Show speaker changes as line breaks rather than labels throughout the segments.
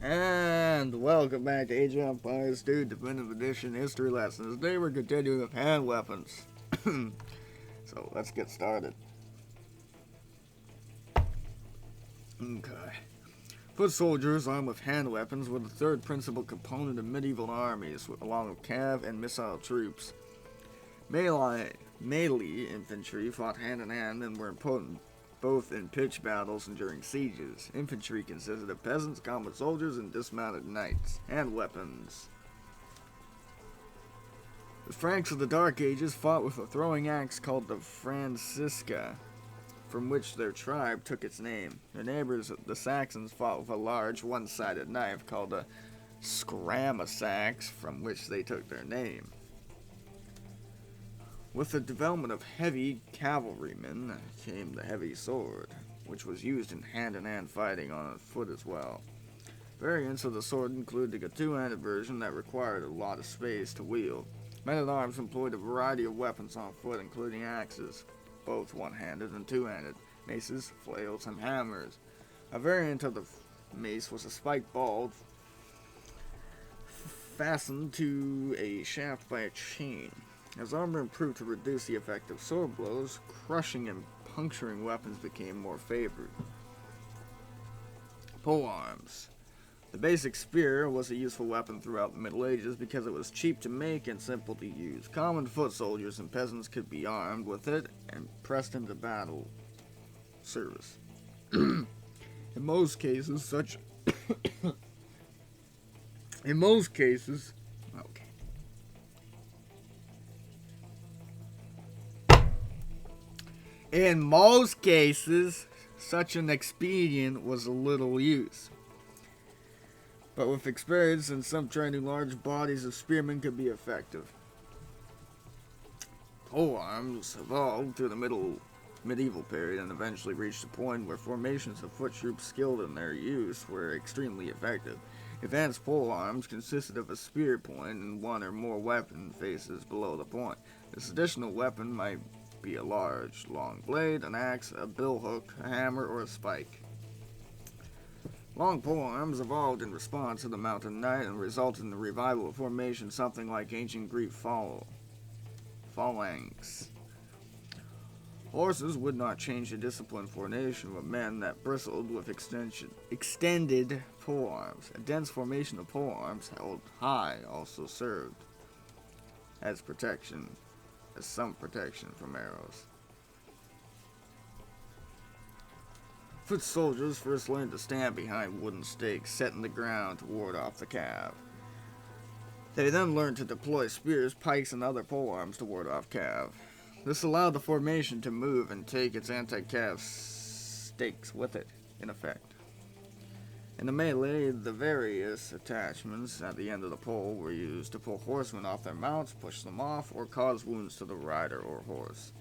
And welcome back to Age of Empires 2 Definitive Edition History Lessons. Today we're continuing with hand weapons. So let's get started. Okay. Foot soldiers armed with hand weapons were the third principal component of medieval armies, along with cav and missile troops. Melee infantry fought hand in hand and were important both in pitched battles and during sieges. Infantry consisted of peasants, common soldiers, and dismounted knights. Hand weapons. The Franks of the Dark Ages fought with a throwing axe called the Francisca, from which their tribe took its name. Their neighbors, the Saxons, fought with a large one-sided knife called a scramasax, from which they took their name. With the development of heavy cavalrymen came the heavy sword, which was used in hand-to-hand fighting on foot as well. Variants of the sword included a two-handed version that required a lot of space to wield. Men-at-arms employed a variety of weapons on foot, including axes, both one-handed and two-handed, maces, flails, and hammers. A variant of the mace was a spiked ball fastened to a shaft by a chain. As armor improved to reduce the effect of sword blows, crushing and puncturing weapons became more favored. Polearms. The basic spear was a useful weapon throughout the Middle Ages because it was cheap to make and simple to use. Common foot soldiers and peasants could be armed with it and pressed into battle service. In most cases, In most cases, such an expedient was of little use. But with experience and some training, large bodies of spearmen could be effective. Polearms evolved through the medieval period and eventually reached a point where formations of foot troops skilled in their use were extremely effective. Advanced polearms consisted of a spear point and one or more weapon faces below the point. This additional weapon might be a large, long blade, an axe, a billhook, a hammer, or a spike. Long polearms evolved in response to the mountain knight and resulted in the revival of formation, something like ancient Greek phalanx. Horses would not change the discipline formation of men that bristled with extended polearms. A dense formation of polearms held high also served as some protection from arrows. Foot soldiers first learned to stand behind wooden stakes set in the ground to ward off the cav. They then learned to deploy spears, pikes, and other polearms to ward off cav. This allowed the formation to move and take its anti-cav stakes with it, in effect. In the melee, the various attachments at the end of the pole were used to pull horsemen off their mounts, push them off, or cause wounds to the rider or horse.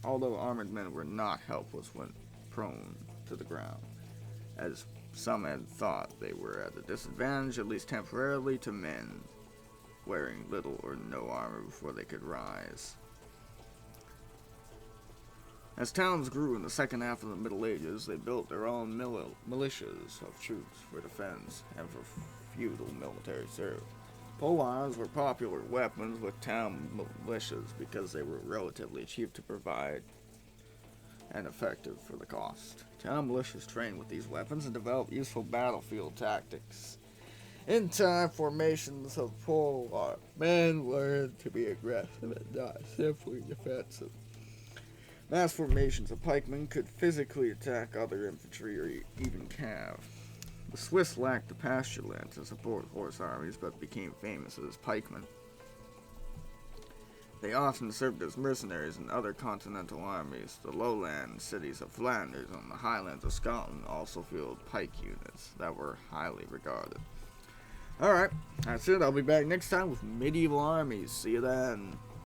Although armored men were not helpless when prone to the ground, as some had thought they were at a disadvantage, at least temporarily, to men wearing little or no armor before they could rise. As towns grew in the second half of the Middle Ages, they built their own militias of troops for defense and for feudal military service. Polearms were popular weapons with town militias because they were relatively cheap to provide and effective for the cost. Town militias trained with these weapons and developed useful battlefield tactics. In time, formations of polearm men learned to be aggressive and not simply defensive. Mass formations of pikemen could physically attack other infantry or even cav. The Swiss lacked the pasture land to support horse armies, but became famous as pikemen. They often served as mercenaries in other continental armies. The lowland cities of Flanders and the highlands of Scotland also fielded pike units that were highly regarded. Alright, that's it. I'll be back next time with medieval armies. See you then.